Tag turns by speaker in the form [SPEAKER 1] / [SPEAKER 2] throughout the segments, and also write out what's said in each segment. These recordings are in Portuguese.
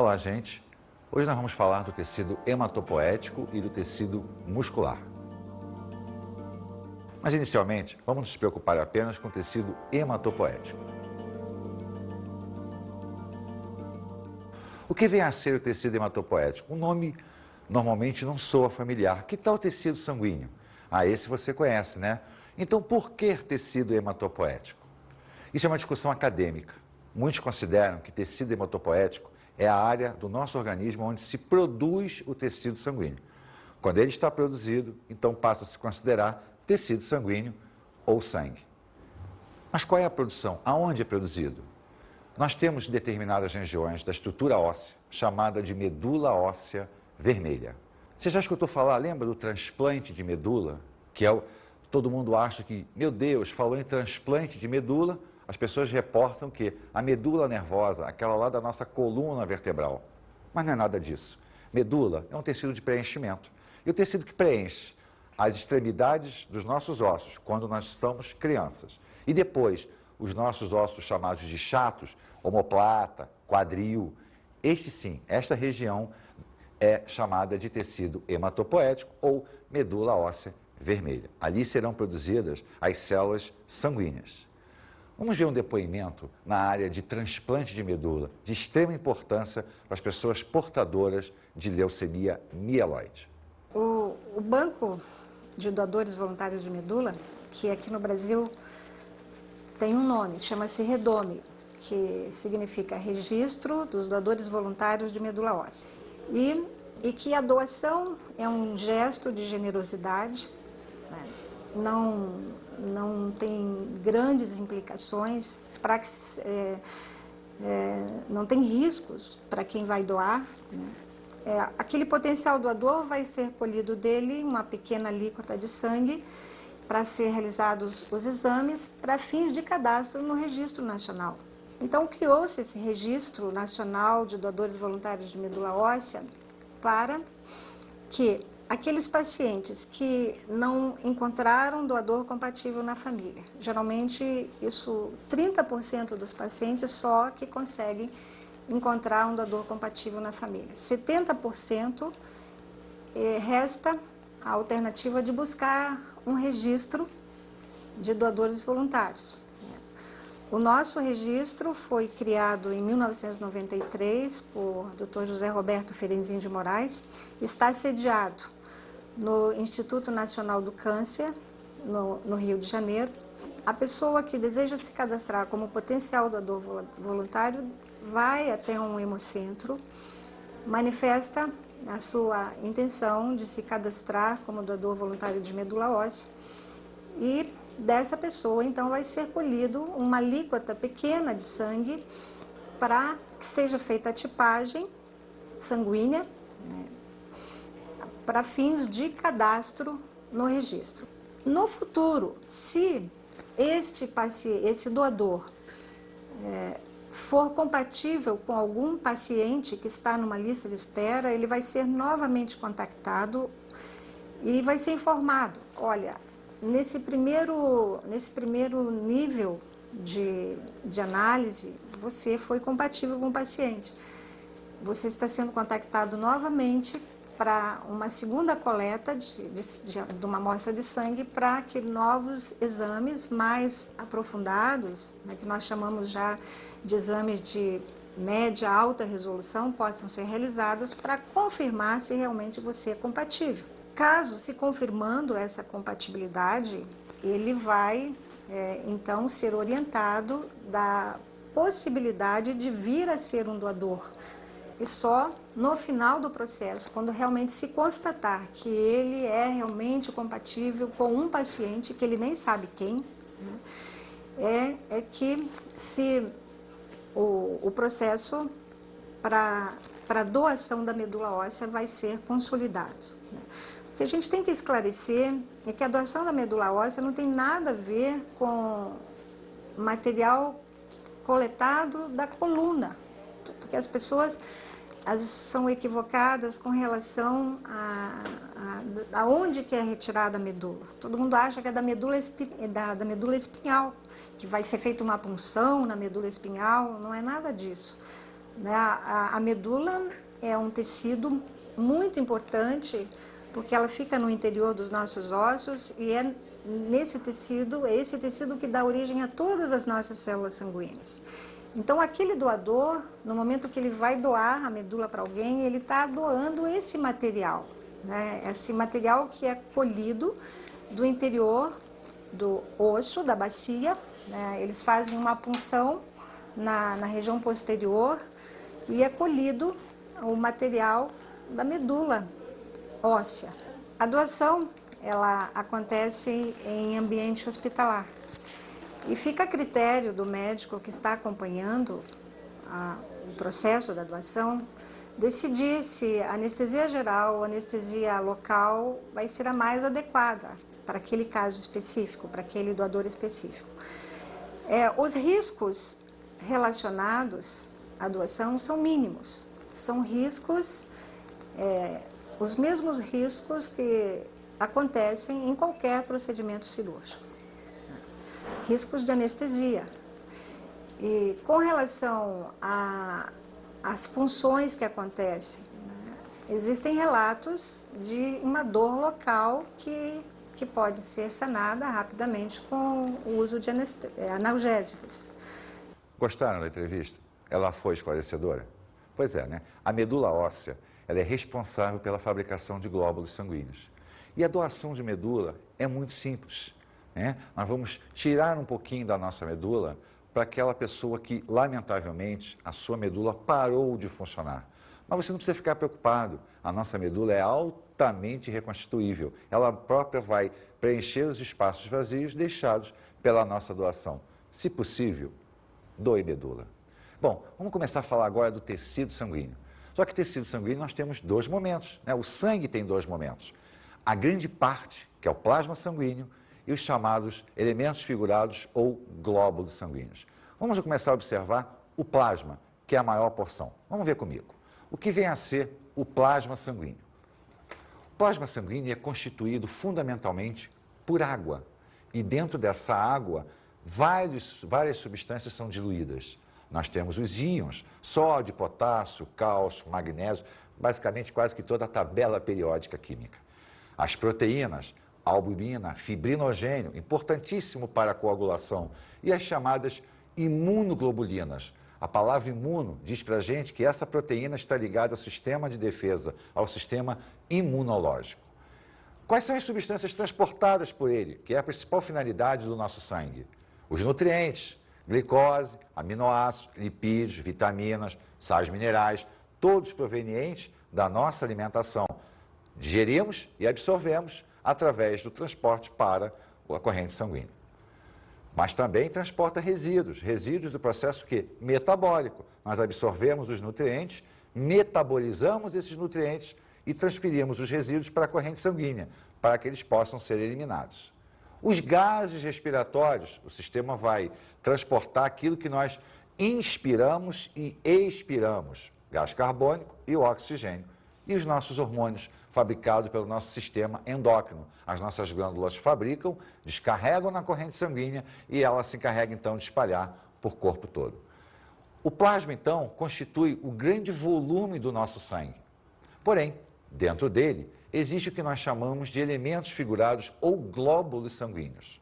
[SPEAKER 1] Olá, gente. Hoje nós vamos falar do tecido hematopoético e do tecido muscular. Mas, inicialmente, vamos nos preocupar apenas com o tecido hematopoético. O que vem a ser o tecido hematopoético? O nome normalmente não soa familiar. Que tal o tecido sanguíneo? Ah, esse você conhece, né? Então, por que tecido hematopoético? Isso é uma discussão acadêmica. Muitos consideram que tecido hematopoético é a área do nosso organismo onde se produz o tecido sanguíneo. Quando ele está produzido, então passa a se considerar tecido sanguíneo ou sangue. Mas qual é a produção? Aonde é produzido? Nós temos determinadas regiões da estrutura óssea, chamada de medula óssea vermelha. Você já escutou falar, lembra do transplante de medula? Todo mundo acha que, meu Deus, falou em transplante de medula, as pessoas reportam que a medula nervosa, aquela lá da nossa coluna vertebral. Mas não é nada disso. Medula é um tecido de preenchimento. E o tecido que preenche as extremidades dos nossos ossos, quando nós somos crianças. E depois, os nossos ossos chamados de chatos, omoplata, quadril. Esta região é chamada de tecido hematopoético ou medula óssea vermelha. Ali serão produzidas as células sanguíneas. Vamos ver um depoimento na área de transplante de medula, de extrema importância para as pessoas portadoras de leucemia mieloide.
[SPEAKER 2] O Banco de Doadores Voluntários de Medula, que aqui no Brasil tem um nome, chama-se REDOME, que significa Registro dos Doadores Voluntários de Medula Óssea. E que a doação é um gesto de generosidade, né? Não tem grandes implicações, não tem riscos para quem vai doar, né? Aquele potencial doador vai ser colhido dele uma pequena alíquota de sangue para ser realizados os exames para fins de cadastro no Registro Nacional. Então, criou-se esse Registro Nacional de Doadores Voluntários de Medula Óssea para que aqueles pacientes que não encontraram doador compatível na família, geralmente 30% dos pacientes só que conseguem encontrar um doador compatível na família. 70% resta a alternativa de buscar um registro de doadores voluntários. O nosso registro foi criado em 1993 por Dr. José Roberto Ferenczin de Moraes, está sediado no Instituto Nacional do Câncer, no Rio de Janeiro. A pessoa que deseja se cadastrar como potencial doador voluntário vai até um hemocentro, manifesta a sua intenção de se cadastrar como doador voluntário de medula óssea e dessa pessoa, então, vai ser colhido uma alíquota pequena de sangue para que seja feita a tipagem sanguínea, né, para fins de cadastro no registro. No futuro, se esse doador for compatível com algum paciente que está numa lista de espera, ele vai ser novamente contactado e vai ser informado, olha, nesse primeiro nível de análise, você foi compatível com o paciente. Você está sendo contactado novamente para uma segunda coleta de uma amostra de sangue para que novos exames mais aprofundados, né, que nós chamamos já de exames de média, alta resolução, possam ser realizados para confirmar se realmente você é compatível. Caso se confirmando essa compatibilidade, ele vai então ser orientado da possibilidade de vir a ser um doador. E só no final do processo, quando realmente se constatar que ele é realmente compatível com um paciente, que ele nem sabe quem, né, é que o processo para doação da medula óssea vai ser consolidado, né? O que a gente tem que esclarecer é que a doação da medula óssea não tem nada a ver com material coletado da coluna, porque as pessoas são equivocadas com relação a onde que é retirada a medula. Todo mundo acha que é da medula espinhal, que vai ser feita uma punção na medula espinhal, não é nada disso. né? A medula é um tecido muito importante porque ela fica no interior dos nossos ossos e é esse tecido que dá origem a todas as nossas células sanguíneas. Então, aquele doador, no momento que ele vai doar a medula para alguém, ele está doando esse material, né? Esse material que é colhido do interior do osso, da bacia, né? Eles fazem uma punção na região posterior e é colhido o material da medula óssea. A doação, ela acontece em ambiente hospitalar. E fica a critério do médico que está acompanhando o processo da doação decidir se a anestesia geral ou anestesia local vai ser a mais adequada para aquele caso específico, para aquele doador específico. Os riscos relacionados à doação são mínimos. São riscos, os mesmos riscos que acontecem em qualquer procedimento cirúrgico. Riscos de anestesia. E com relação às funções que acontecem, né, existem relatos de uma dor local que pode ser sanada rapidamente com o uso de analgésicos.
[SPEAKER 1] Gostaram da entrevista? Ela foi esclarecedora? Pois é, né? A medula óssea, ela é responsável pela fabricação de glóbulos sanguíneos. E a doação de medula é muito simples. Nós vamos tirar um pouquinho da nossa medula para aquela pessoa que, lamentavelmente, a sua medula parou de funcionar. Mas você não precisa ficar preocupado, a nossa medula é altamente reconstituível. Ela própria vai preencher os espaços vazios deixados pela nossa doação. Se possível, doe medula. Bom, vamos começar a falar agora do tecido sanguíneo. Só que tecido sanguíneo nós temos dois momentos, né? O sangue tem dois momentos. A grande parte, que é o plasma sanguíneo, e os chamados elementos figurados ou glóbulos sanguíneos. Vamos começar a observar o plasma, que é a maior porção. Vamos ver comigo. O que vem a ser o plasma sanguíneo? O plasma sanguíneo é constituído fundamentalmente por água. E dentro dessa água, várias substâncias são diluídas. Nós temos os íons, sódio, potássio, cálcio, magnésio, basicamente quase que toda a tabela periódica química. As proteínas, albumina, fibrinogênio, importantíssimo para a coagulação, e as chamadas imunoglobulinas. A palavra imuno diz para a gente que essa proteína está ligada ao sistema de defesa, ao sistema imunológico. Quais são as substâncias transportadas por ele, que é a principal finalidade do nosso sangue? Os nutrientes, glicose, aminoácidos, lipídios, vitaminas, sais minerais, todos provenientes da nossa alimentação. Digerimos e absorvemos através do transporte para a corrente sanguínea. Mas também transporta resíduos do processo metabólico. Nós absorvemos os nutrientes, metabolizamos esses nutrientes e transferimos os resíduos para a corrente sanguínea, para que eles possam ser eliminados. Os gases respiratórios, o sistema vai transportar aquilo que nós inspiramos e expiramos, gás carbônico e o oxigênio. E os nossos hormônios fabricados pelo nosso sistema endócrino. As nossas glândulas fabricam, descarregam na corrente sanguínea e ela se encarrega então de espalhar por corpo todo. O plasma então constitui o grande volume do nosso sangue. Porém, dentro dele existe o que nós chamamos de elementos figurados ou glóbulos sanguíneos.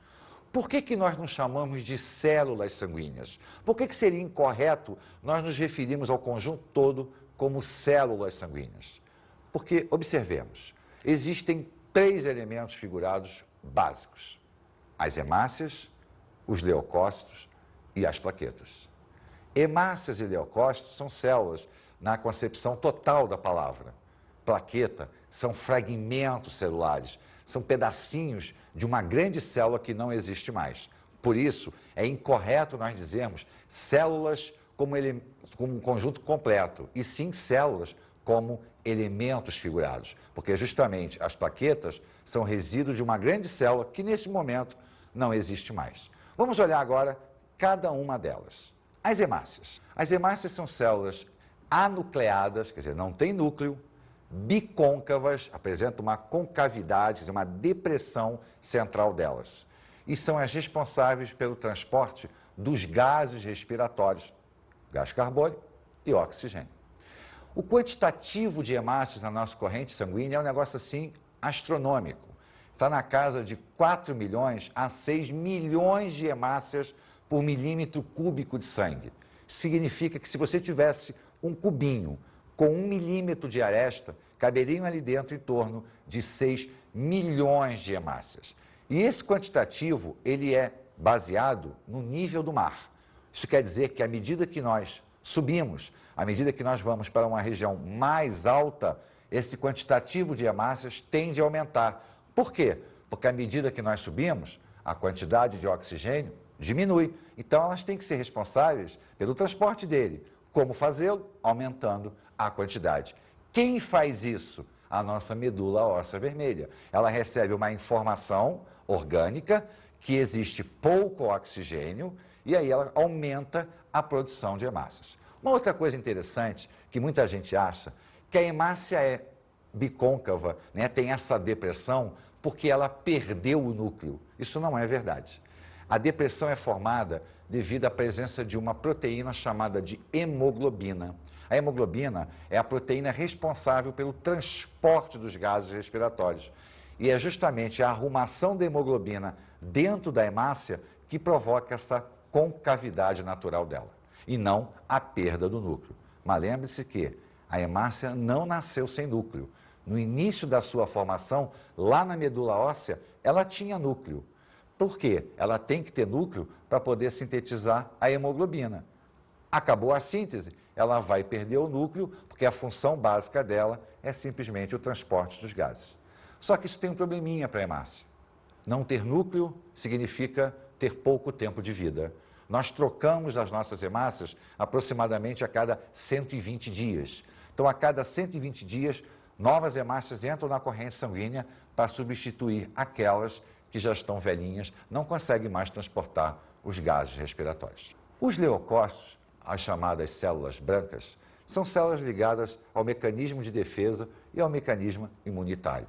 [SPEAKER 1] Por que nós não chamamos de células sanguíneas? Por que seria incorreto nós nos referirmos ao conjunto todo como células sanguíneas? Porque, observemos, existem 3 elementos figurados básicos: as hemácias, os leucócitos e as plaquetas. Hemácias e leucócitos são células na concepção total da palavra. Plaqueta são fragmentos celulares, são pedacinhos de uma grande célula que não existe mais. Por isso, é incorreto nós dizermos células como um conjunto completo, e sim células como elementos figurados, porque justamente as plaquetas são resíduos de uma grande célula que nesse momento não existe mais. Vamos olhar agora cada uma delas. As hemácias. As hemácias são células anucleadas, quer dizer, não tem núcleo, bicôncavas, apresentam uma concavidade, quer dizer, uma depressão central delas. E são as responsáveis pelo transporte dos gases respiratórios, gás carbônico e oxigênio. O quantitativo de hemácias na nossa corrente sanguínea é um negócio assim astronômico. Está na casa de 4 milhões a 6 milhões de hemácias por milímetro cúbico de sangue. Significa que se você tivesse um cubinho com 1 milímetro de aresta, caberiam ali dentro em torno de 6 milhões de hemácias. E esse quantitativo, ele é baseado no nível do mar. Isso quer dizer que à medida que nós subimos, à medida que nós vamos para uma região mais alta, esse quantitativo de hemácias tende a aumentar. Por quê? Porque à medida que nós subimos, a quantidade de oxigênio diminui. Então elas têm que ser responsáveis pelo transporte dele. Como fazê-lo? Aumentando a quantidade. Quem faz isso? A nossa medula óssea vermelha. Ela recebe uma informação orgânica que existe pouco oxigênio e aí ela aumenta a produção de hemácias. Uma outra coisa interessante que muita gente acha que a hemácia é bicôncava, né? Tem essa depressão porque ela perdeu o núcleo. Isso não é verdade. A depressão é formada devido à presença de uma proteína chamada de hemoglobina. A hemoglobina é a proteína responsável pelo transporte dos gases respiratórios. E é justamente a arrumação da hemoglobina dentro da hemácia que provoca essa concavidade natural dela, e não a perda do núcleo. Mas lembre-se que a hemácia não nasceu sem núcleo. No início da sua formação, lá na medula óssea, ela tinha núcleo. Por quê? Ela tem que ter núcleo para poder sintetizar a hemoglobina. Acabou a síntese, ela vai perder o núcleo, porque a função básica dela é simplesmente o transporte dos gases. Só que isso tem um probleminha para a hemácia. Não ter núcleo significa ter pouco tempo de vida. Nós trocamos as nossas hemácias aproximadamente a cada 120 dias. Então, a cada 120 dias, novas hemácias entram na corrente sanguínea para substituir aquelas que já estão velhinhas, não conseguem mais transportar os gases respiratórios. Os leucócitos, as chamadas células brancas, são células ligadas ao mecanismo de defesa e ao mecanismo imunitário.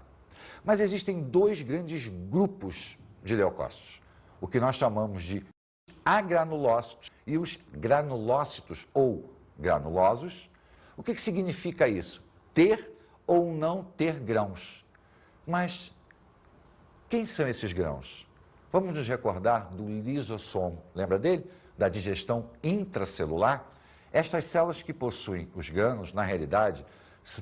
[SPEAKER 1] Mas existem dois grandes grupos de leucócitos, o que nós chamamos de agranulócitos e os granulócitos ou granulosos. O que significa isso? Ter ou não ter grãos. Mas quem são esses grãos? Vamos nos recordar do lisossomo, lembra dele? Da digestão intracelular? Estas células que possuem os grânulos, na realidade,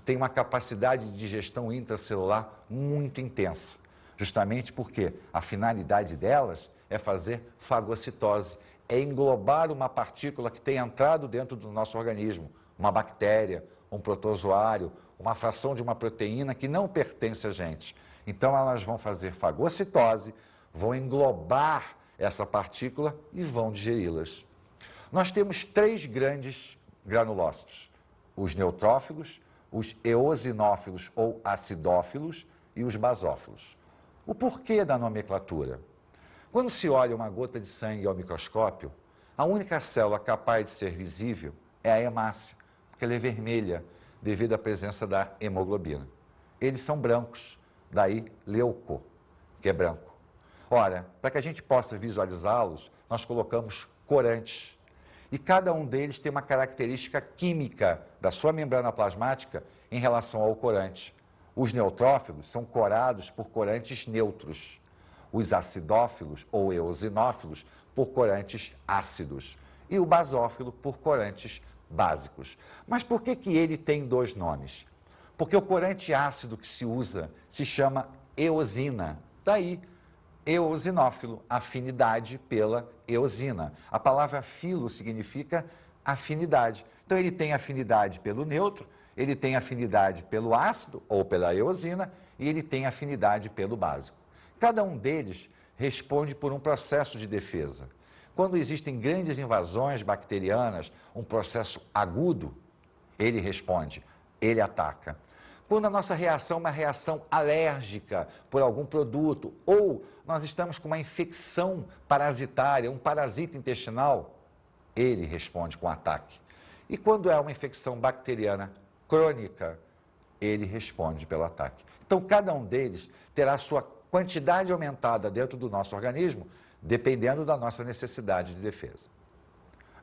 [SPEAKER 1] têm uma capacidade de digestão intracelular muito intensa, justamente porque a finalidade delas é fazer fagocitose, é englobar uma partícula que tem entrado dentro do nosso organismo, uma bactéria, um protozoário, uma fração de uma proteína que não pertence a gente. Então elas vão fazer fagocitose, vão englobar essa partícula e vão digeri-las. Nós temos três grandes granulócitos: os neutrófilos, os eosinófilos ou acidófilos e os basófilos. O porquê da nomenclatura? Quando se olha uma gota de sangue ao microscópio, a única célula capaz de ser visível é a hemácia, porque ela é vermelha devido à presença da hemoglobina. Eles são brancos, daí leuco, que é branco. Ora, para que a gente possa visualizá-los, nós colocamos corantes. E cada um deles tem uma característica química da sua membrana plasmática em relação ao corante. Os neutrófilos são corados por corantes neutros. Os acidófilos ou eosinófilos por corantes ácidos. E o basófilo por corantes básicos. Mas por que ele tem dois nomes? Porque o corante ácido que se usa se chama eosina. Daí, eosinófilo, afinidade pela eosina. A palavra filo significa afinidade. Então ele tem afinidade pelo neutro, ele tem afinidade pelo ácido ou pela eosina e ele tem afinidade pelo básico. Cada um deles responde por um processo de defesa. Quando existem grandes invasões bacterianas, um processo agudo, ele responde, ele ataca. Quando a nossa reação é uma reação alérgica por algum produto, ou nós estamos com uma infecção parasitária, um parasita intestinal, ele responde com ataque. E quando é uma infecção bacteriana crônica, ele responde pelo ataque. Então, cada um deles terá sua quantidade aumentada dentro do nosso organismo, dependendo da nossa necessidade de defesa.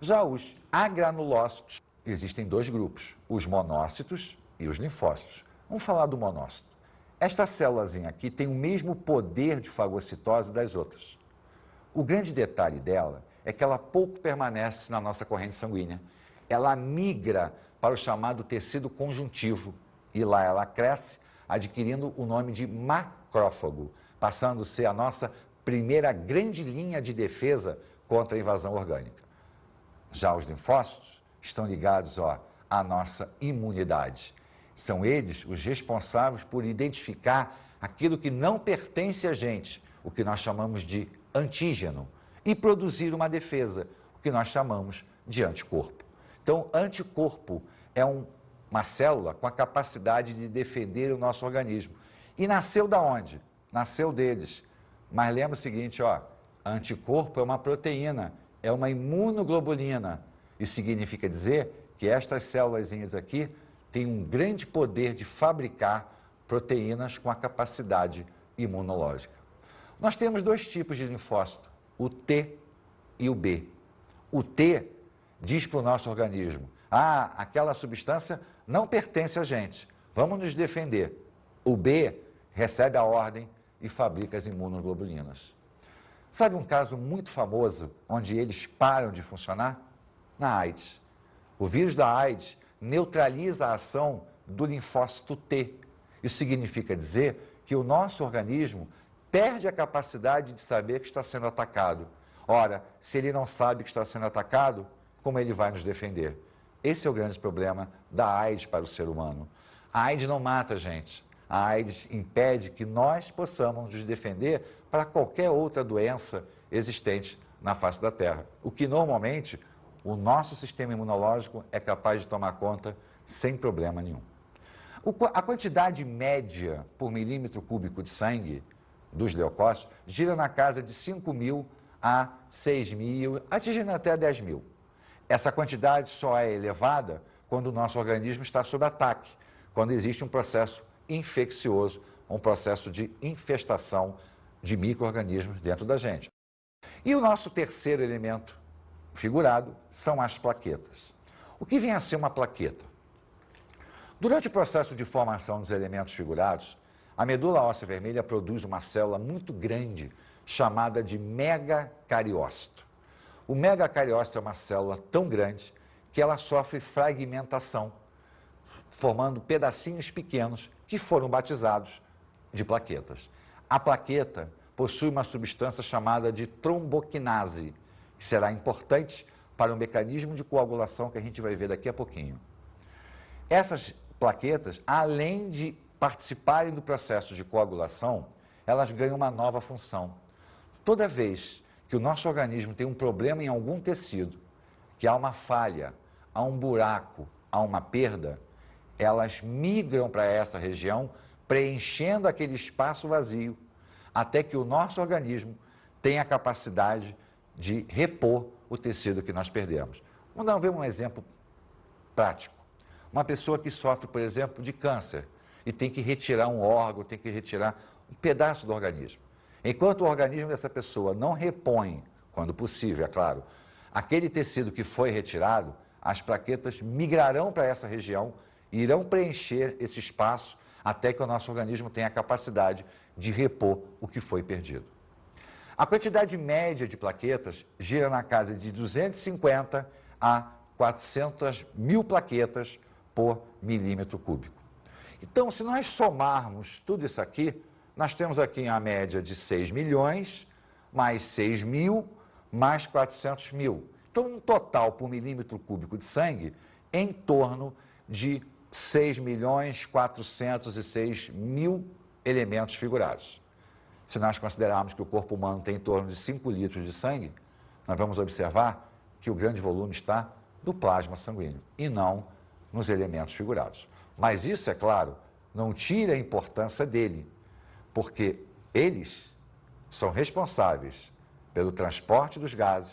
[SPEAKER 1] Já os agranulócitos existem dois grupos, os monócitos e os linfócitos. Vamos falar do monócito. Esta célulazinha aqui tem o mesmo poder de fagocitose das outras. O grande detalhe dela é que ela pouco permanece na nossa corrente sanguínea. Ela migra para o chamado tecido conjuntivo e lá ela cresce, adquirindo o nome de macrófago, passando a ser a nossa primeira grande linha de defesa contra a invasão orgânica. Já os linfócitos estão ligados à nossa imunidade. São eles os responsáveis por identificar aquilo que não pertence a gente, o que nós chamamos de antígeno, e produzir uma defesa, o que nós chamamos de anticorpo. Então, anticorpo é uma célula com a capacidade de defender o nosso organismo. E nasceu da onde? Nasceu deles. Mas lembra o seguinte, anticorpo é uma proteína, é uma imunoglobulina. Isso significa dizer que estas células aqui têm um grande poder de fabricar proteínas com a capacidade imunológica. Nós temos dois tipos de linfócito, o T e o B. O T diz para o nosso organismo, aquela substância não pertence a gente, vamos nos defender. O B recebe a ordem e fabrica as imunoglobulinas. Sabe um caso muito famoso onde eles param de funcionar? Na AIDS. O vírus da AIDS neutraliza a ação do linfócito T. Isso significa dizer que o nosso organismo perde a capacidade de saber que está sendo atacado. Ora, se ele não sabe que está sendo atacado, como ele vai nos defender? Esse é o grande problema da AIDS para o ser humano. A AIDS não mata a gente. A AIDS impede que nós possamos nos defender para qualquer outra doença existente na face da Terra. O que normalmente o nosso sistema imunológico é capaz de tomar conta sem problema nenhum. A quantidade média por milímetro cúbico de sangue dos leucócitos gira na casa de 5.000 a 6.000, atingindo até 10.000. Essa quantidade só é elevada quando o nosso organismo está sob ataque, quando existe um processo infeccioso, um processo de infestação de micro-organismos dentro da gente. E o nosso terceiro elemento figurado são as plaquetas. O que vem a ser uma plaqueta? Durante o processo de formação dos elementos figurados, a medula óssea vermelha produz uma célula muito grande chamada de megacariócito. O megacariócito é uma célula tão grande que ela sofre fragmentação, formando pedacinhos pequenos que foram batizados de plaquetas. A plaqueta possui uma substância chamada de tromboquinase, que será importante para o mecanismo de coagulação que a gente vai ver daqui a pouquinho. Essas plaquetas, além de participarem do processo de coagulação, elas ganham uma nova função. Toda vez que o nosso organismo tem um problema em algum tecido, que há uma falha, há um buraco, há uma perda, elas migram para essa região, preenchendo aquele espaço vazio, até que o nosso organismo tenha a capacidade de repor o tecido que nós perdemos. Vamos ver um exemplo prático. Uma pessoa que sofre, por exemplo, de câncer e tem que retirar um órgão, tem que retirar um pedaço do organismo. Enquanto o organismo dessa pessoa não repõe, quando possível, é claro, aquele tecido que foi retirado, as plaquetas migrarão para essa região e irão preencher esse espaço até que o nosso organismo tenha a capacidade de repor o que foi perdido. A quantidade média de plaquetas gira na casa de 250 a 400.000 plaquetas por milímetro cúbico. Então, se nós somarmos tudo isso aqui, nós temos aqui a média de 6 milhões, mais 6.000, mais 400.000. Então, um total por milímetro cúbico de sangue em torno de 6.406.000 elementos figurados. Se nós considerarmos que o corpo humano tem em torno de 5 litros de sangue, nós vamos observar que o grande volume está do plasma sanguíneo e não nos elementos figurados. Mas isso, é claro, não tira a importância dele, porque eles são responsáveis pelo transporte dos gases,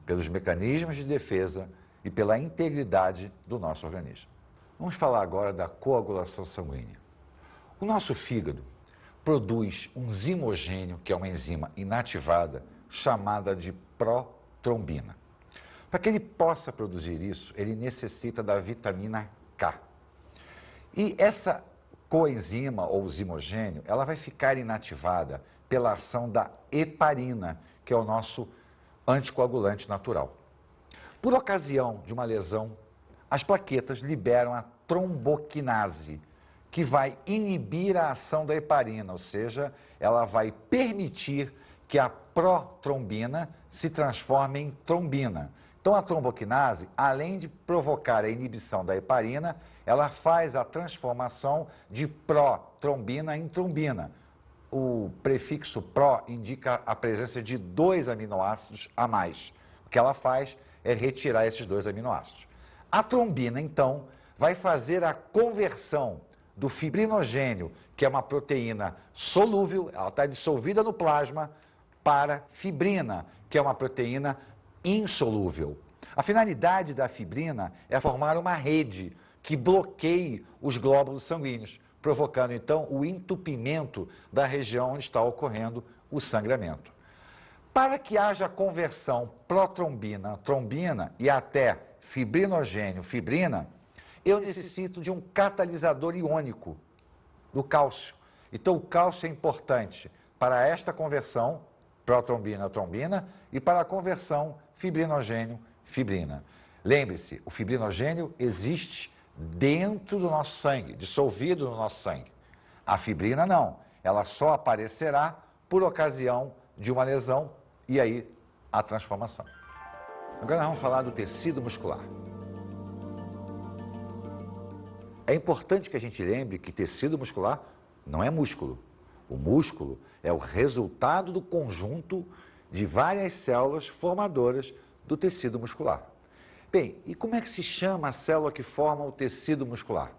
[SPEAKER 1] pelos mecanismos de defesa e pela integridade do nosso organismo. Vamos falar agora da coagulação sanguínea. O nosso fígado produz um zimogênio, que é uma enzima inativada, chamada de protrombina. Para que ele possa produzir isso, ele necessita da vitamina K. E essa coenzima ou zimogênio, ela vai ficar inativada pela ação da heparina, que é o nosso anticoagulante natural. Por ocasião de uma lesão, as plaquetas liberam a tromboquinase, que vai inibir a ação da heparina, ou seja, ela vai permitir que a protrombina se transforme em trombina. Então a tromboquinase, além de provocar a inibição da heparina, ela faz a transformação de protrombina em trombina. O prefixo pró indica a presença de 2 aminoácidos a mais. O que ela faz é retirar esses 2 aminoácidos. A trombina, então, vai fazer a conversão do fibrinogênio, que é uma proteína solúvel, ela está dissolvida no plasma, para fibrina, que é uma proteína insolúvel. A finalidade da fibrina é formar uma rede que bloqueie os glóbulos sanguíneos, provocando então o entupimento da região onde está ocorrendo o sangramento. Para que haja conversão protrombina, trombina e até fibrinogênio, fibrina, eu necessito de um catalisador iônico do cálcio. Então o cálcio é importante para esta conversão protrombina, trombina e para a conversão fibrinogênio, fibrina. Lembre-se, o fibrinogênio existe dentro do nosso sangue, dissolvido no nosso sangue. A fibrina não, ela só aparecerá por ocasião de uma lesão e aí a transformação. Agora nós vamos falar do tecido muscular. É importante que a gente lembre que tecido muscular não é músculo. O músculo é o resultado do conjunto de várias células formadoras do tecido muscular. Bem, e como é que se chama a célula que forma o tecido muscular?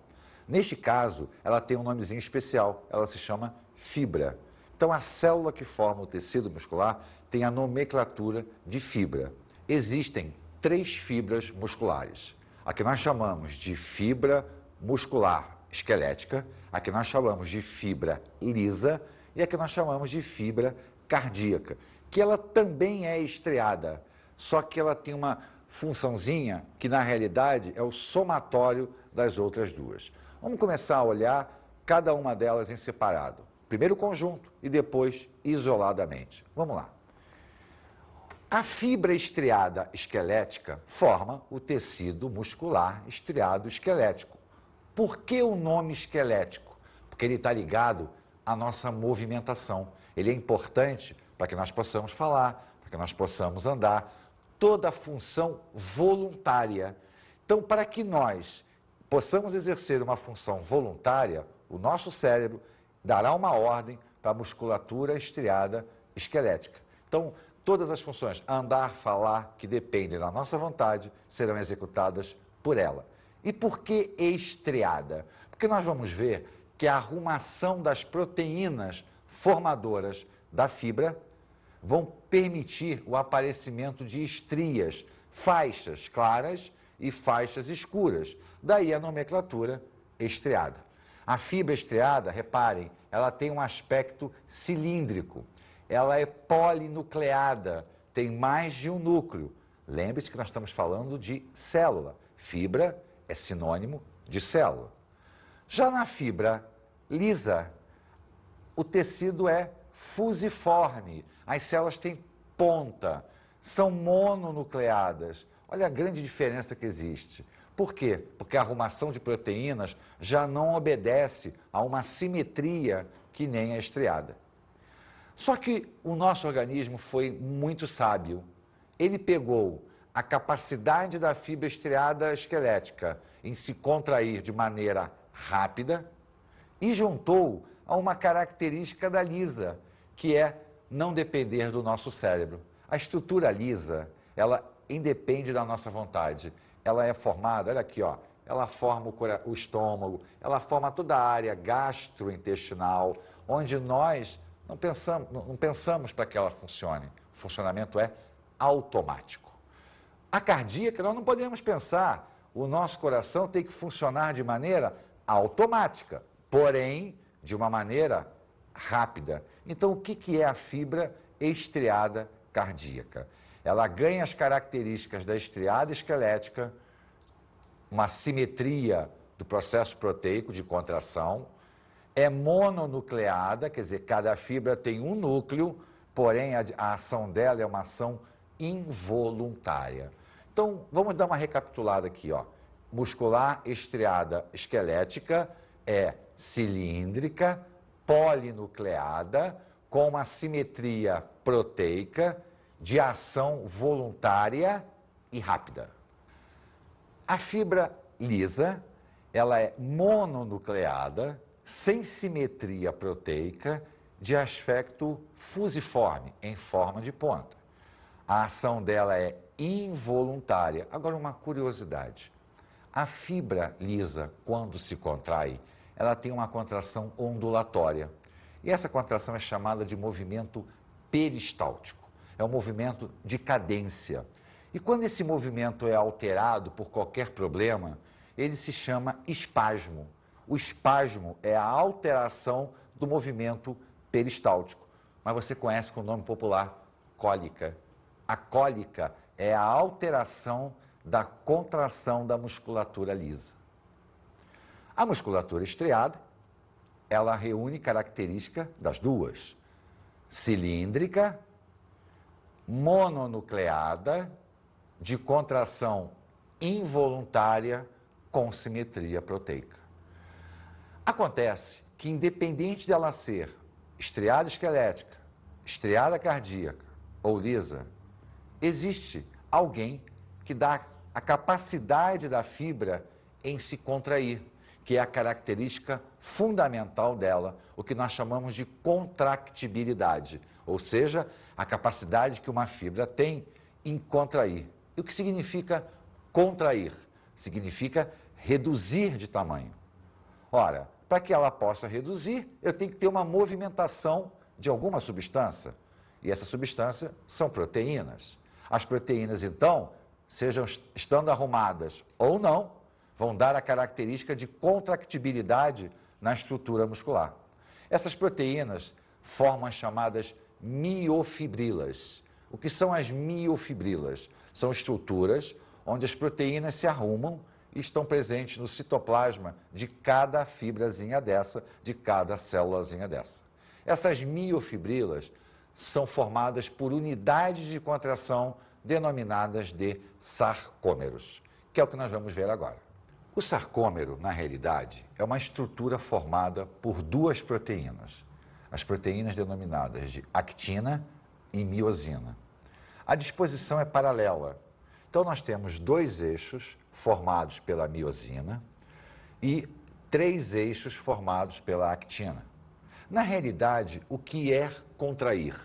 [SPEAKER 1] Neste caso, ela tem um nomezinho especial, ela se chama fibra. Então, a célula que forma o tecido muscular tem a nomenclatura de fibra. Existem 3 fibras musculares. A que nós chamamos de fibra muscular esquelética, a que nós chamamos de fibra lisa e a que nós chamamos de fibra cardíaca, que ela também é estriada, só que ela tem uma funçãozinha que na realidade é o somatório das outras duas. Vamos começar a olhar cada uma delas em separado. Primeiro o conjunto e depois isoladamente. Vamos lá. A fibra estriada esquelética forma o tecido muscular estriado esquelético. Por que o nome esquelético? Porque ele está ligado à nossa movimentação. Ele é importante para que nós possamos falar, para que nós possamos andar, toda a função voluntária. Então, para que nós possamos exercer uma função voluntária, o nosso cérebro dará uma ordem para a musculatura estriada esquelética. Então, todas as funções, andar, falar, que dependem da nossa vontade, serão executadas por ela. E por que estriada? Porque nós vamos ver que a arrumação das proteínas formadoras da fibra vão permitir o aparecimento de estrias, faixas claras e faixas escuras. Daí a nomenclatura estriada. A fibra estriada, reparem, ela tem um aspecto cilíndrico. Ela é polinucleada, tem mais de um núcleo. Lembre-se que nós estamos falando de célula. Fibra é sinônimo de célula. Já na fibra lisa, o tecido é fusiforme. As células têm ponta, são mononucleadas. Olha a grande diferença que existe. Por quê? Porque a arrumação de proteínas já não obedece a uma simetria que nem a estriada. Só que o nosso organismo foi muito sábio. Ele pegou a capacidade da fibra estriada esquelética em se contrair de maneira rápida e juntou a uma característica da lisa, que é não depender do nosso cérebro. A estrutura lisa, ela independe da nossa vontade. Ela é formada, olha aqui, ó, ela forma o estômago, ela forma toda a área gastrointestinal, onde nós não pensamos para que ela funcione. O funcionamento é automático. A cardíaca, nós não podemos pensar. O nosso coração tem que funcionar de maneira automática, porém, de uma maneira rápida. Então, o que é a fibra estriada cardíaca? Ela ganha as características da estriada esquelética, uma simetria do processo proteico de contração, é mononucleada, quer dizer, cada fibra tem um núcleo, porém a ação dela é uma ação involuntária. Então, vamos dar uma recapitulada aqui, ó. Muscular estriada esquelética é cilíndrica, polinucleada, com uma simetria proteica, de ação voluntária e rápida. A fibra lisa, ela é mononucleada, sem simetria proteica, de aspecto fusiforme, em forma de ponta. A ação dela é involuntária. Agora, uma curiosidade. A fibra lisa, quando se contrai, ela tem uma contração ondulatória. E essa contração é chamada de movimento peristáltico. É um movimento de cadência. E quando esse movimento é alterado por qualquer problema, ele se chama espasmo. O espasmo é a alteração do movimento peristáltico. Mas você conhece com o nome popular, cólica. A cólica é a alteração da contração da musculatura lisa. A musculatura estriada, ela reúne características das duas: cilíndrica, mononucleada, de contração involuntária com simetria proteica. Acontece que, independente dela ser estriada esquelética, estriada cardíaca ou lisa, existe alguém que dá a capacidade da fibra em se contrair, que é a característica fundamental dela, o que nós chamamos de contractibilidade, ou seja, a capacidade que uma fibra tem em contrair. E o que significa contrair? Significa reduzir de tamanho. Ora, para que ela possa reduzir, eu tenho que ter uma movimentação de alguma substância. E essa substância são proteínas. As proteínas, então, estando arrumadas ou não, vão dar a característica de contractibilidade na estrutura muscular. Essas proteínas formam as chamadas miofibrilas. O que são as miofibrilas? São estruturas onde as proteínas se arrumam e estão presentes no citoplasma de cada fibrazinha dessa, de cada célulazinha dessa. Essas miofibrilas são formadas por unidades de contração denominadas de sarcômeros, que é o que nós vamos ver agora. O sarcômero, na realidade, é uma estrutura formada por duas proteínas, as proteínas denominadas de actina e miosina. A disposição é paralela. Então, nós temos dois eixos formados pela miosina e três eixos formados pela actina. Na realidade, o que é contrair?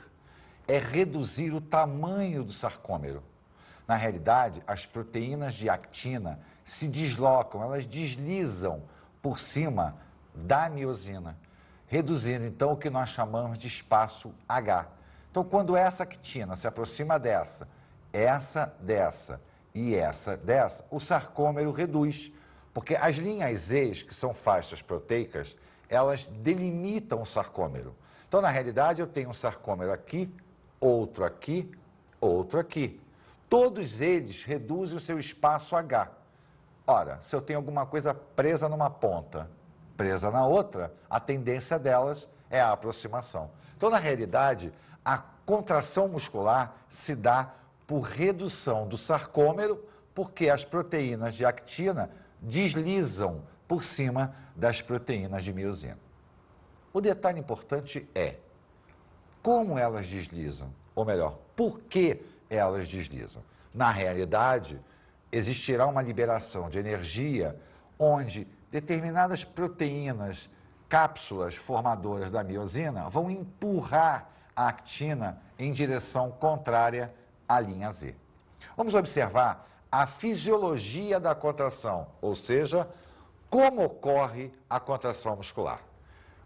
[SPEAKER 1] É reduzir o tamanho do sarcômero. Na realidade, as proteínas de actina se deslocam, elas deslizam por cima da miosina, reduzindo então o que nós chamamos de espaço H. Então, quando essa actina se aproxima dessa dessa e essa dessa, o sarcômero reduz, porque as linhas E's, que são faixas proteicas, elas delimitam o sarcômero. Então, na realidade, eu tenho um sarcômero aqui, outro aqui, outro aqui. Todos eles reduzem o seu espaço H. Ora, se eu tenho alguma coisa presa numa ponta, presa na outra, a tendência delas é a aproximação. Então, na realidade, a contração muscular se dá por redução do sarcômero, porque as proteínas de actina deslizam por cima das proteínas de miosina. O detalhe importante é como elas deslizam, ou melhor, por que elas deslizam. Na realidade, existirá uma liberação de energia onde determinadas proteínas, cápsulas formadoras da miosina, vão empurrar a actina em direção contrária à linha Z. Vamos observar a fisiologia da contração, ou seja, como ocorre a contração muscular.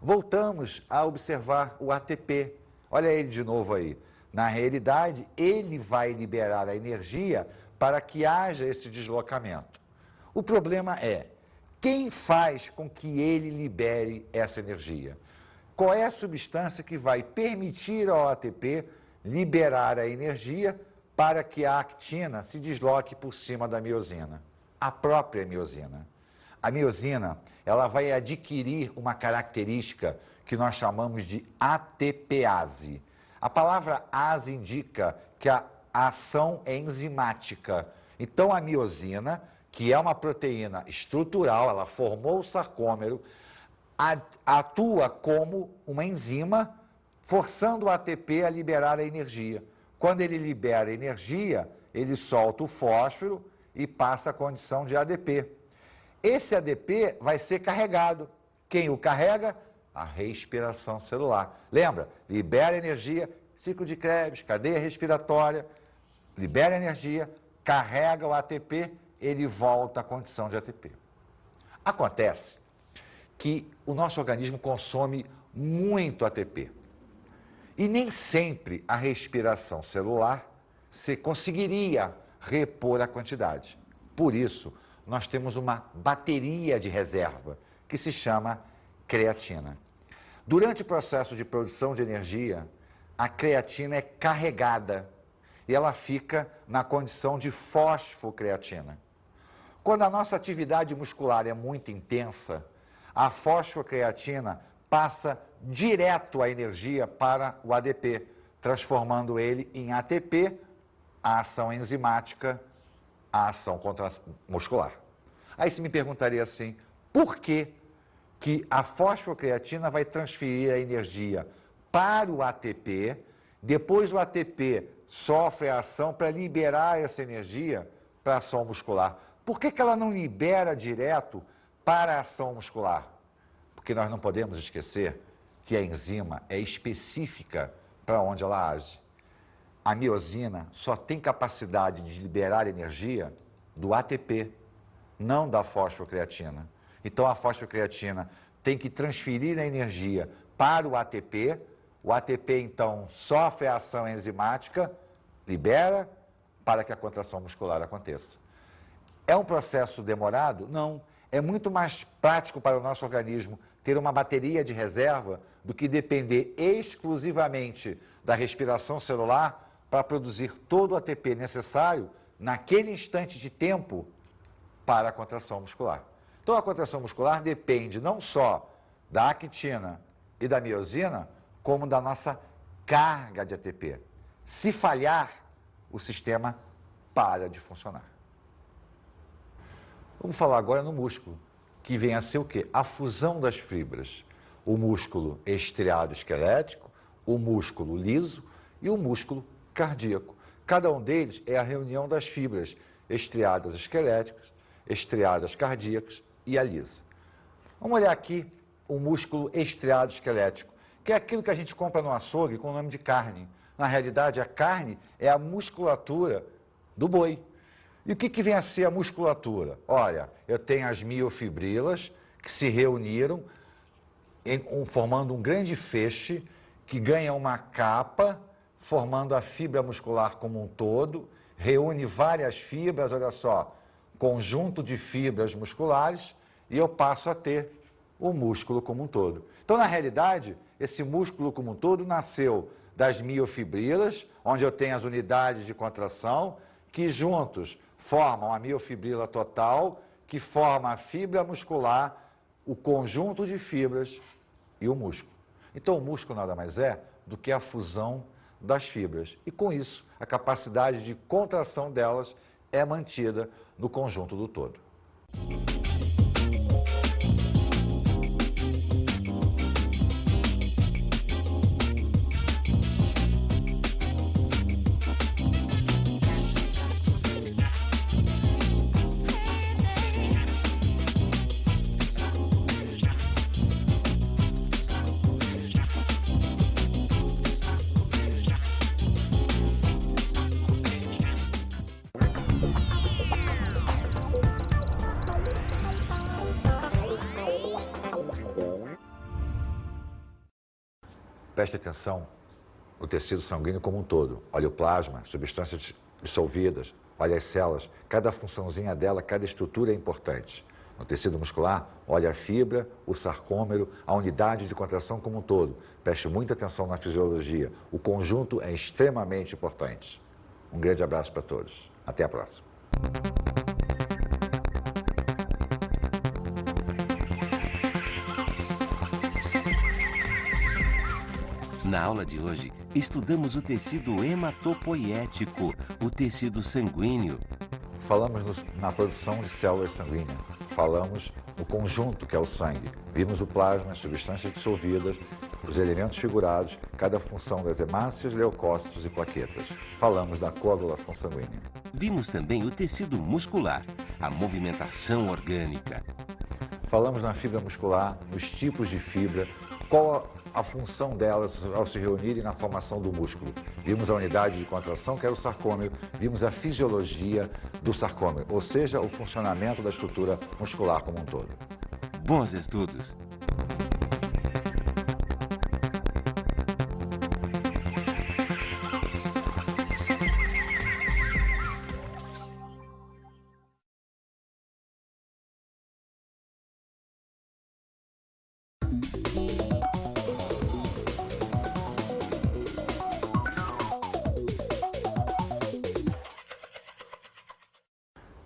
[SPEAKER 1] Voltamos a observar o ATP. Olha ele de novo aí. Na realidade, ele vai liberar a energia para que haja esse deslocamento. O problema é, quem faz com que ele libere essa energia? Qual é a substância que vai permitir ao ATP liberar a energia para que a actina se desloque por cima da miosina, a própria miosina. A miosina, ela vai adquirir uma característica que nós chamamos de ATPase. A palavra ase indica que a ação é enzimática. Então, a miosina, que é uma proteína estrutural, ela formou o sarcômero, atua como uma enzima, forçando o ATP a liberar a energia. Quando ele libera energia, ele solta o fósforo e passa a condição de ADP. Esse ADP vai ser carregado. Quem o carrega? A respiração celular. Lembra? Libera energia, ciclo de Krebs, cadeia respiratória, libera energia, carrega o ATP, ele volta à condição de ATP. Acontece que o nosso organismo consome muito ATP. E nem sempre a respiração celular se conseguiria repor a quantidade. Por isso, nós temos uma bateria de reserva, que se chama creatina. Durante o processo de produção de energia, a creatina é carregada e ela fica na condição de fosfocreatina. Quando a nossa atividade muscular é muito intensa, a fosfocreatina passa direto a energia para o ADP, transformando ele em ATP, a ação enzimática, a ação muscular. Aí você me perguntaria assim, por que a fosfocreatina vai transferir a energia para o ATP, depois o ATP sofre a ação para liberar essa energia para a ação muscular? Por que ela não libera direto para a ação muscular? Porque nós não podemos esquecer que a enzima é específica para onde ela age. A miosina só tem capacidade de liberar energia do ATP, não da fosfocreatina. Então a fosfocreatina tem que transferir a energia para o ATP então sofre a ação enzimática, libera para que a contração muscular aconteça. É um processo demorado? Não. É muito mais prático para o nosso organismo ter uma bateria de reserva do que depender exclusivamente da respiração celular para produzir todo o ATP necessário naquele instante de tempo para a contração muscular. Então a contração muscular depende não só da actina e da miosina, como da nossa carga de ATP. Se falhar, o sistema para de funcionar. Vamos falar agora no músculo, que vem a ser o quê? A fusão das fibras. O músculo estriado esquelético, o músculo liso e o músculo cardíaco. Cada um deles é a reunião das fibras estriadas esqueléticas, estriadas cardíacas e a lisa. Vamos olhar aqui o músculo estriado esquelético, que é aquilo que a gente compra no açougue com o nome de carne. Na realidade, a carne é a musculatura do boi. E o que vem a ser a musculatura? Olha, eu tenho as miofibrilas que se reuniram, formando um grande feixe, que ganha uma capa, formando a fibra muscular como um todo, reúne várias fibras, olha só, conjunto de fibras musculares, e eu passo a ter o músculo como um todo. Então, na realidade, esse músculo como um todo nasceu das miofibrilas, onde eu tenho as unidades de contração, que juntos formam a miofibrila total, que forma a fibra muscular, o conjunto de fibras e o músculo. Então, o músculo nada mais é do que a fusão das fibras. E, com isso, a capacidade de contração delas é mantida no conjunto do todo. Preste atenção no tecido sanguíneo como um todo. Olha o plasma, substâncias dissolvidas, olha as células, cada funçãozinha dela, cada estrutura é importante. No tecido muscular, olha a fibra, o sarcômero, a unidade de contração como um todo. Preste muita atenção na fisiologia. O conjunto é extremamente importante. Um grande abraço para todos. Até a próxima.
[SPEAKER 3] Na aula de hoje, estudamos o tecido hematopoético, o tecido sanguíneo.
[SPEAKER 1] Falamos na produção de células sanguíneas. Falamos no conjunto que é o sangue. Vimos o plasma, as substâncias dissolvidas, os elementos figurados, cada função das hemácias, leucócitos e plaquetas. Falamos da coagulação sanguínea.
[SPEAKER 3] Vimos também o tecido muscular, a movimentação orgânica.
[SPEAKER 1] Falamos na fibra muscular, nos tipos de fibra, qual a função delas ao se reunirem na formação do músculo. Vimos a unidade de contração, que era o sarcômero, vimos a fisiologia do sarcômero, ou seja, o funcionamento da estrutura muscular como um todo.
[SPEAKER 3] Bons estudos!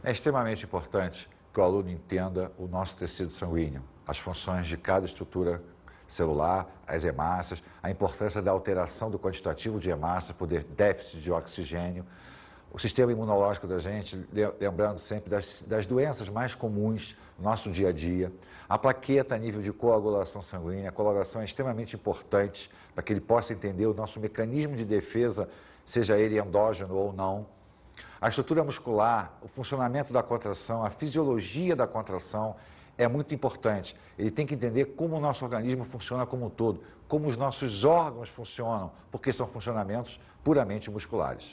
[SPEAKER 1] É extremamente importante que o aluno entenda o nosso tecido sanguíneo, as funções de cada estrutura celular, as hemácias, a importância da alteração do quantitativo de hemácias por déficit de oxigênio, o sistema imunológico da gente, lembrando sempre das doenças mais comuns no nosso dia a dia, a plaqueta a nível de coagulação sanguínea. A coagulação é extremamente importante para que ele possa entender o nosso mecanismo de defesa, seja ele endógeno ou não. A estrutura muscular, o funcionamento da contração, a fisiologia da contração é muito importante. Ele tem que entender como o nosso organismo funciona como um todo, como os nossos órgãos funcionam, porque são funcionamentos puramente musculares.